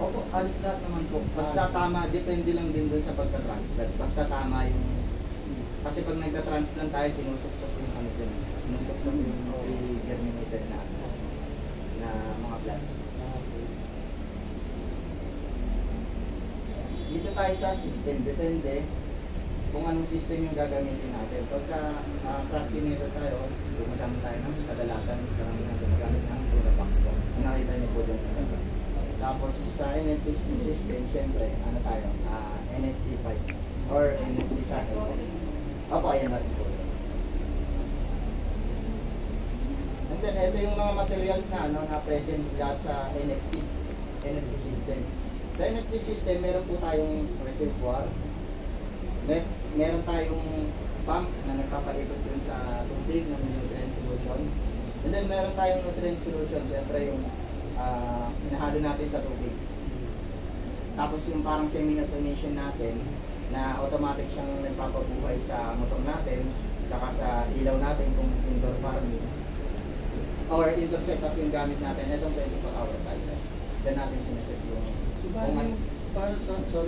Opo, alis lahat naman po. Basta tama, depende lang din dun sa pagka-transplant. Basta tama yung... Kasi pag nagka-transplant tayo, sinusuksok yung ano dun. Sinusuksok yung pre-germinated na mga plants. Dito tayo sa system, depende kung anong system yung gagamitin natin. Pagka craftinator tayo, gumagamit tayo ng kadalasan, karamihan gumagamit ng Durabox po. Nakita niyo po dyan sa labas. Tapos sa NFT system, syempre, ano tayo, NFT 5 or NFT channel. Opo, ayan natin po. And then, ito yung mga materials na, na presence lahat sa NFT system. Sa NFT system, meron po tayong reservoir, meron tayong pump na nagpapaikot dun sa tubig ng nutrient solution. And then meron tayong nutrient solution, siyempre yung hinahalo natin sa tubig. Tapos yung parang semi-automation natin na automatic siyang nagpapabuhay sa motor natin, saka sa ilaw natin kung indoor farming or indoor setup yung gamit natin. Itong 24-hour timer. Diyan natin sinaset yung... So, para sa